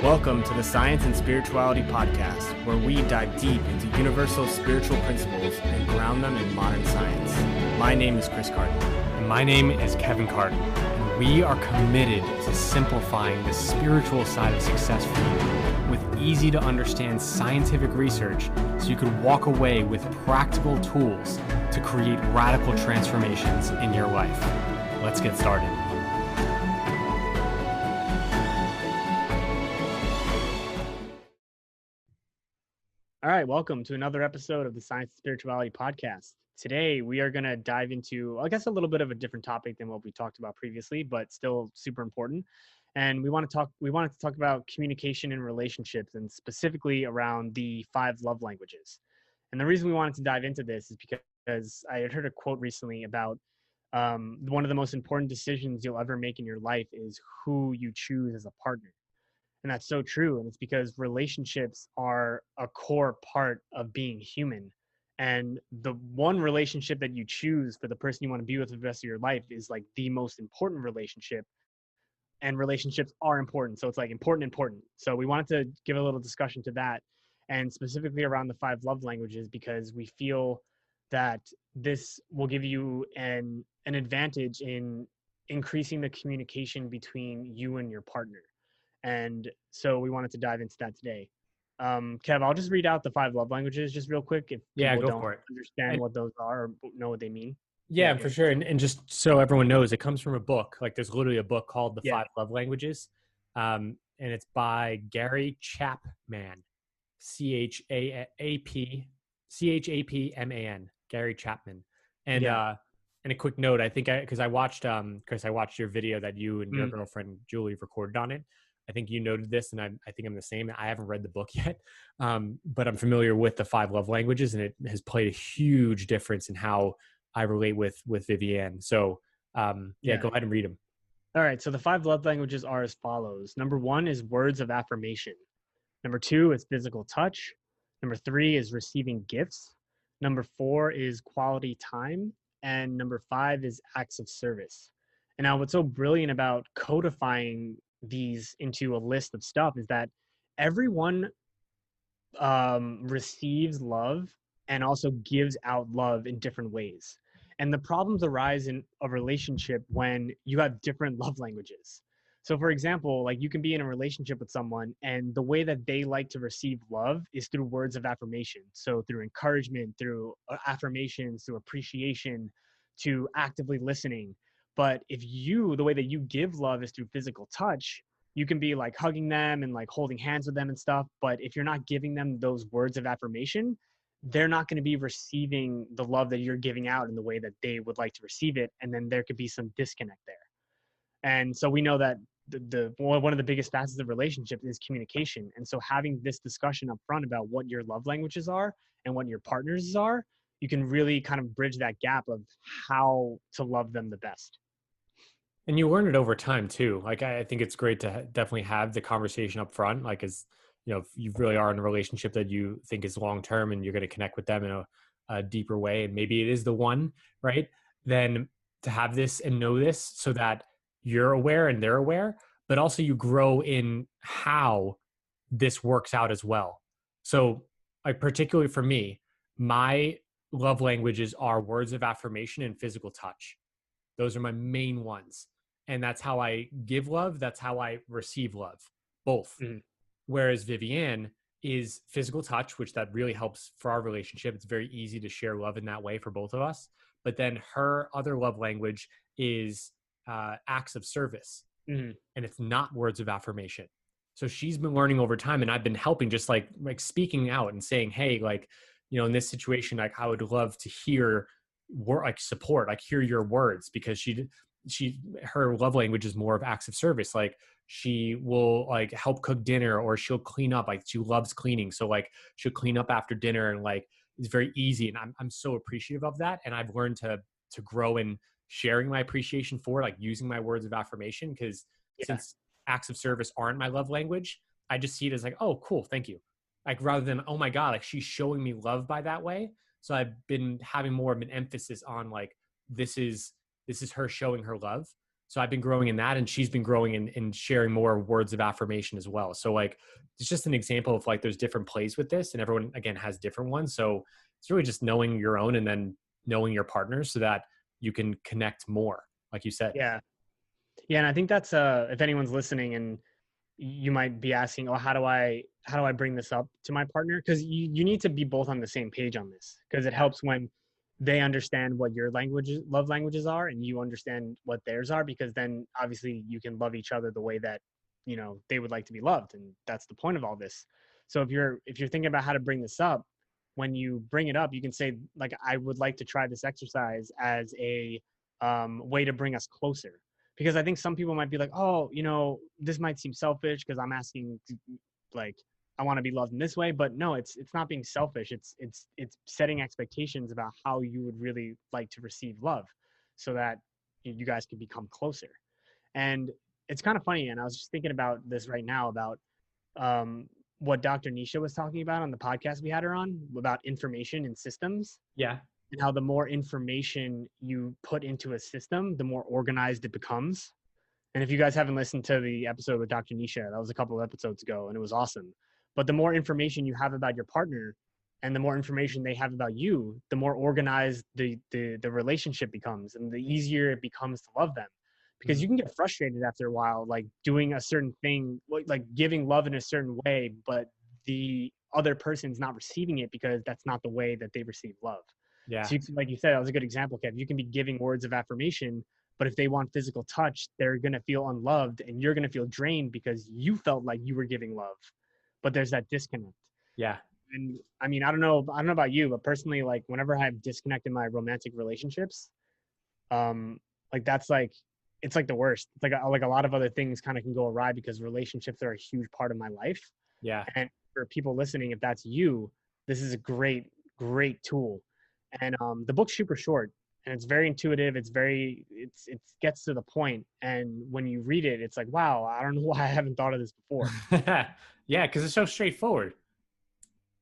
Welcome to the Science and Spirituality Podcast, where we dive deep into universal spiritual principles and ground them in modern science. My name is Chris Carden. And my name is Kevin Carden. And we are committed to simplifying the spiritual side of success for you with easy to understand scientific research so you could walk away with practical tools to create radical transformations in your life. Let's get started. All right, welcome to another episode of the Science and Spirituality Podcast. Today, we are going to dive into, I guess, a little bit of a different topic than what we talked about previously, but still super important. And we wanted to talk about communication and relationships, and specifically around the 5 love languages. And the reason we wanted to dive into this is because I had heard a quote recently about one of the most important decisions you'll ever make in your life is who you choose as a partner. And that's so true. And it's because relationships are a core part of being human. And the one relationship that you choose for the person you want to be with for the rest of your life is like the most important relationship. And relationships are important. So it's like important. So we wanted to give a little discussion to that, and specifically around the 5 love languages, because we feel that this will give you an advantage in increasing the communication between you and your partner. And so we wanted to dive into that today. Kev, I'll just read out the 5 love languages just real quick if people Go don't for it. understand what those are or know what they mean. Yeah, for sure. And just so everyone knows, it comes from a book. Like there's literally a book called The 5 Love Languages. And it's by Gary Chapman, Chapman, Gary Chapman. And a quick note, I think because I watched, Chris, I watched your video that you and your girlfriend Julie recorded on it. I think you noted this, and I think I'm the same. I haven't read the book yet, but I'm familiar with the 5 love languages, and it has played a huge difference in how I relate with Vivienne. So go ahead and read them. All right. So the 5 love languages are as follows. Number 1 is words of affirmation. Number 2 is physical touch. Number 3 is receiving gifts. Number 4 is quality time. And number 5 is acts of service. And now what's so brilliant about codifying these into a list of stuff is that everyone receives love and also gives out love in different ways. And the problems arise in a relationship when you have different love languages. So for example, like you can be in a relationship with someone and the way that they like to receive love is through words of affirmation. So through encouragement, through affirmations, through appreciation, to actively listening. But if the way that you give love is through physical touch, you can be like hugging them and like holding hands with them and stuff. But if you're not giving them those words of affirmation, they're not going to be receiving the love that you're giving out in the way that they would like to receive it. And then there could be some disconnect there. And so we know that one of the biggest facets of relationships is communication. And so having this discussion up front about what your love languages are and what your partners are, you can really kind of bridge that gap of how to love them the best. And you learn it over time too. Like I think it's great to definitely have the conversation up front. Like as you know, if you really are in a relationship that you think is long term and you're going to connect with them in a deeper way, and maybe it is the one, right? Then to have this and know this so that you're aware and they're aware, but also you grow in how this works out as well. So like particularly for me, my love languages are words of affirmation and physical touch. Those are my main ones. And that's how I give love. That's how I receive love, both. Mm-hmm. Whereas Vivienne is physical touch, which that really helps for our relationship. It's very easy to share love in that way for both of us. But then her other love language is acts of service. Mm-hmm. And it's not words of affirmation. So she's been learning over time, and I've been helping, just like speaking out and saying, hey, like, you know, in this situation, like I would love to hear like support, like hear your words, because her love language is more of acts of service. Like she will like help cook dinner, or she'll clean up. Like she loves cleaning. So like she'll clean up after dinner, and like it's very easy. And I'm so appreciative of that. And I've learned to grow in sharing my appreciation for like using my words of affirmation. Cause since acts of service aren't my love language, I just see it as like, oh, cool. Thank you. Like rather than, oh my God, like she's showing me love by that way. So I've been having more of an emphasis on like, this is her showing her love. So I've been growing in that, and she's been growing in sharing more words of affirmation as well. So like, it's just an example of like, there's different plays with this, and everyone again has different ones. So it's really just knowing your own and then knowing your partner so that you can connect more, like you said. Yeah. Yeah. And I think that's, if anyone's listening and you might be asking, oh, how do I bring this up to my partner? Because you need to be both on the same page on this, because it Yeah. helps when they understand what your languages, love languages are, and you understand what theirs are, because then obviously you can love each other the way that, you know, they would like to be loved. And that's the point of all this. So if you're thinking about how to bring this up, when you bring it up, you can say, like, I would like to try this exercise as a way to bring us closer, because I think some people might be like, oh, you know, this might seem selfish because I'm asking, like, I want to be loved in this way, but no, it's not being selfish. It's setting expectations about how you would really like to receive love, so that you guys can become closer. And it's kind of funny, and I was just thinking about this right now about um, what Dr. Nisha was talking about on the podcast we had her on about information and systems, Yeah. and how the more information you put into a system, the more organized it becomes. And if you guys haven't listened to the episode with Dr. Nisha, that was a couple of episodes ago, and it was awesome. But the more information you have about your partner, and the more information they have about you, the more organized the relationship becomes, and the easier it becomes to love them. Because Mhm. you can get frustrated after a while, like doing a certain thing, like giving love in a certain way, but the other person's not receiving it because that's not the way that they receive love. Yeah. So, like you said, that was a good example, Kev. You can be giving words of affirmation, but if they want physical touch, they're going to feel unloved, and you're going to feel drained because you felt like you were giving love, but there's that disconnect. Yeah. And I mean, I don't know about you, but personally, like whenever I have disconnect in my romantic relationships, um, like that's like, it's like the worst. It's like a lot of other things kind of can go awry, because relationships are a huge part of my life. Yeah. And for people listening, if that's you, this is a great tool. And the book's super short, and it's very intuitive. It gets to the point. And when you read it, it's like, wow, I don't know why I haven't thought of this before. Yeah, because it's so straightforward.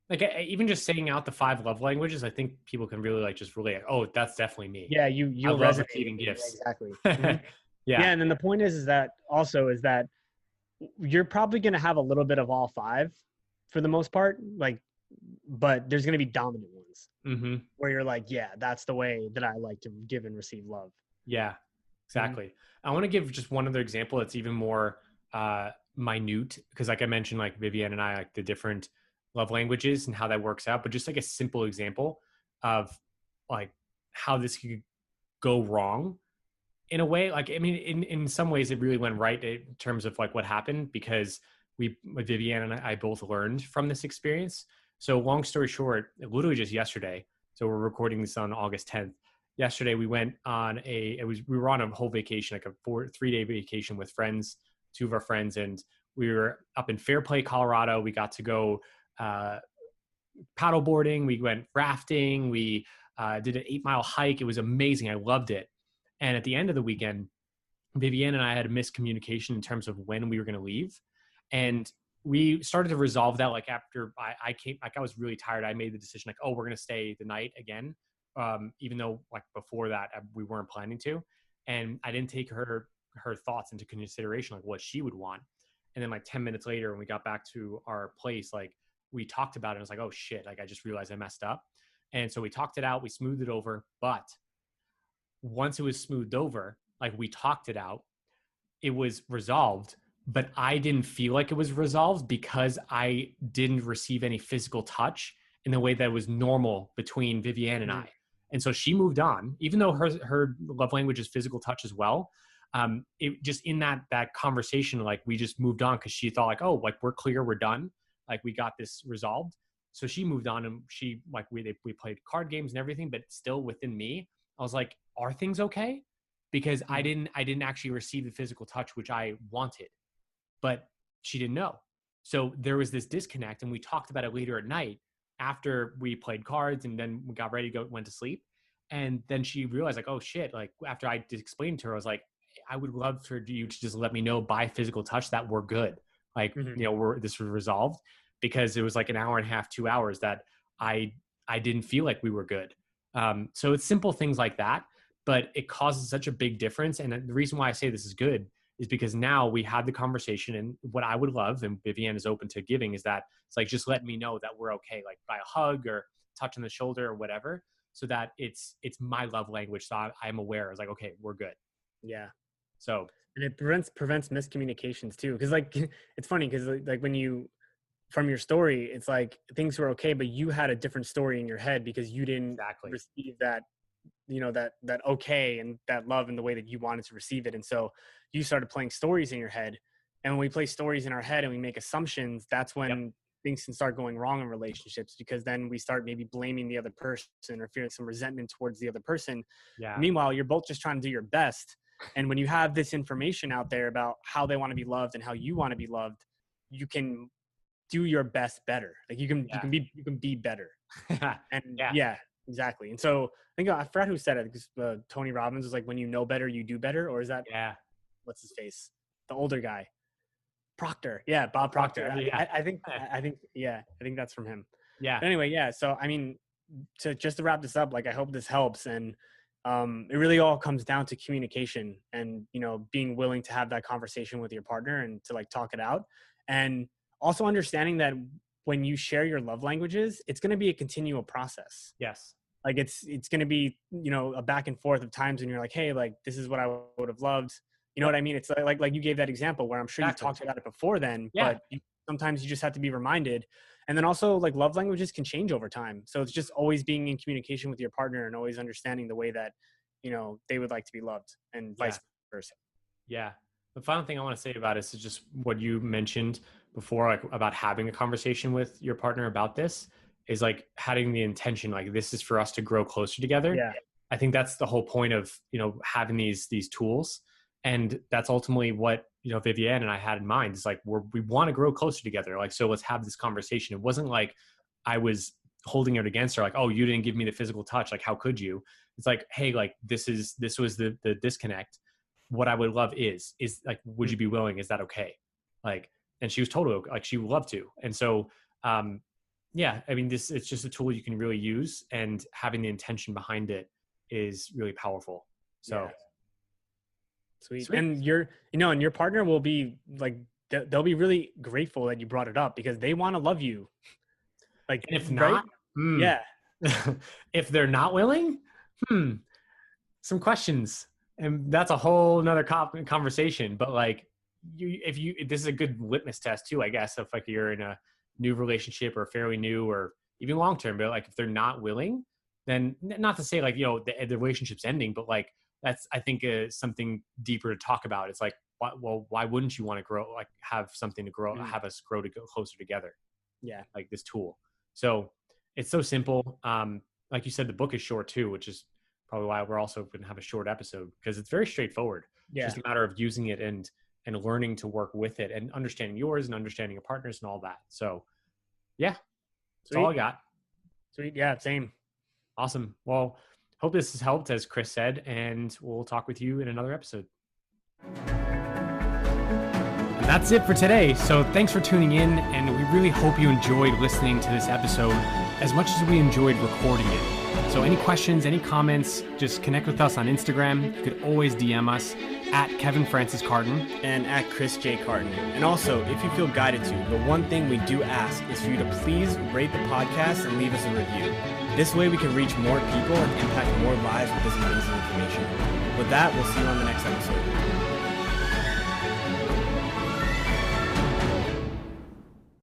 Like even just saying out the 5 love languages, I think people can really like just relate. Oh, that's definitely me. Yeah, I you'll love resonate with receiving it. Yeah, gifts. exactly. Mhm. Yeah. Yeah, and then the point is that also is that you're probably going to have a little bit of all five for the most part, like, but there's going to be dominant ones Hmm. where you're like, yeah, that's the way that I like to give and receive love. Yeah, Mhm. exactly. I want to give just one other example that's even more minute because, like I mentioned, like Vivian and I, like the different love languages and how that works out. But just like a simple example of like how this could go wrong in a way. Like, I mean, in some ways, it really went right in terms of like what happened because we, with Vivian and I both learned from this experience. So, long story short, literally just yesterday. So we're recording this on August 10th. Yesterday, we went on we were on a whole vacation, like a 3-day vacation with friends, 2 of our friends, and we were up in Fairplay, Colorado. We got to go uh, paddleboarding. We went rafting. We did an 8-mile hike. It was amazing. I loved it. And at the end of the weekend, Vivienne and I had a miscommunication in terms of when we were going to leave. And we started to resolve that like after I came, like I was really tired. I made the decision like, oh, we're going to stay the night again. Even though like before that we weren't planning to. And I didn't take her thoughts into consideration, like what she would want. And then like 10 minutes later, when we got back to our place, like we talked about it. And I was like, oh shit, like I just realized I messed up. And so we talked it out, we smoothed it over. But once it was smoothed over, like we talked it out, it was resolved, but I didn't feel like it was resolved because I didn't receive any physical touch in the way that was normal between Vivienne and Mhm. I. And so she moved on, even though her love language is physical touch as well. It just in that conversation, like we just moved on because she thought like, oh, like we're clear, we're done, like we got this resolved. So she moved on, and she like we played card games and everything, but still within me, I was like, are things okay? Because I Mhm. didn't actually receive the physical touch which I wanted, but she didn't know. So there was this disconnect, and we talked about it later at night after we played cards, and then we got ready to go, went to sleep, and then she realized like, oh shit, like after I explained to her, I was like, I would love for you to just let me know by physical touch that we're good, like Mhm. this was resolved, because it was like an hour and a half, 2 hours that I I didn't feel like we were good. So it's simple things like that but it causes such a big difference. And the reason why I say this is good is because now we had the conversation, and what I would love, and Vivienne is open to giving, is that it's like, just let me know that we're okay, like by a hug or touch on the shoulder or whatever, so that it's my love language. So I'm aware. It's like, okay, we're good. Yeah. So, And it prevents miscommunications too. Cause like, it's funny. Cause like when you, from your story, it's like things were okay, but you had a different story in your head because you didn't exactly. receive that, that okay and that love in the way that you wanted to receive it. And so you started playing stories in your head. And when we play stories in our head and we make assumptions, that's Yep. when things can start going wrong in relationships, because then we start maybe blaming the other person or feeling some resentment towards the other person. Yeah. Meanwhile, you're both just trying to do your best. And when you have this information out there about how they want to be loved and how you want to be loved, you can do your best better. Like you can be better. And Yeah. exactly. And so I think I forgot who said it, because Tony Robbins was like, when you know better, you do better. Or is that, Yeah. what's his face, the older guy, Proctor? Yeah, Bob Proctor. Yeah. I think that's from him. Yeah. But anyway, yeah. So I mean, to wrap this up, like I hope this helps. And it really all comes down to communication and being willing to have that conversation with your partner and to like talk it out. And also understanding that when you share your love languages, it's going to be a continual process. Yes. Like it's going to be, a back and forth of times when you're like, hey, like this is what I would have loved. You know what I mean? It's like you gave that example where I'm sure Exactly. you talked about it before then, Yeah. but sometimes you just have to be reminded. And then also like love languages can change over time. So it's just always being in communication with your partner and always understanding the way that, they would like to be loved and vice versa. Yeah. The final thing I want to say about it is just what you mentioned before, like about having a conversation with your partner about this, is like having the intention, like this is for us to grow closer together. Yeah. I think that's the whole point of, having these tools. And that's ultimately what, Vivienne and I had in mind. It's like, we want to grow closer together. Like, so let's have this conversation. It wasn't like I was holding it against her, like, oh, you didn't give me the physical touch. Like, how could you? It's like, hey, like this was the disconnect. What I would love is like, would you be willing? Is that okay? Like, and she was totally like, she would love to. And so, yeah, I mean, it's just a tool you can really use, and having the intention behind it is really powerful. So. Yeah. Sweet. And your partner will be like, they'll be really grateful that you brought it up, because they want to love you. Like, and if not, yeah. If they're not willing, some questions, and that's a whole nother conversation. But like, this is a good litmus test too, I guess, if like you're in a new relationship or fairly new or even long term. But like, if they're not willing, then not to say like the relationship's ending, but like that's, I think, something deeper to talk about. It's like, why wouldn't you want to grow, like have something to grow, have us grow to go closer together? Yeah, like this tool. So it's so simple. Like you said, the book is short too, which is probably why we're also going to have a short episode, because it's very straightforward. Yeah. It's just a matter of using it and learning to work with it and understanding yours and understanding your partners and all that. So yeah, that's all I got. Sweet. Yeah, same. Awesome. Well, hope this has helped, as Chris said, and we'll talk with you in another episode. And that's it for today. So thanks for tuning in, and we really hope you enjoyed listening to this episode as much as we enjoyed recording it. So any questions, any comments, just connect with us on Instagram. You could always DM us at Kevin Francis Carton and at Chris J. Carton. And also, if you feel guided to, the one thing we do ask is for you to please rate the podcast and leave us a review. This way we can reach more people and impact more lives with this amazing information. With that, we'll see you on the next episode.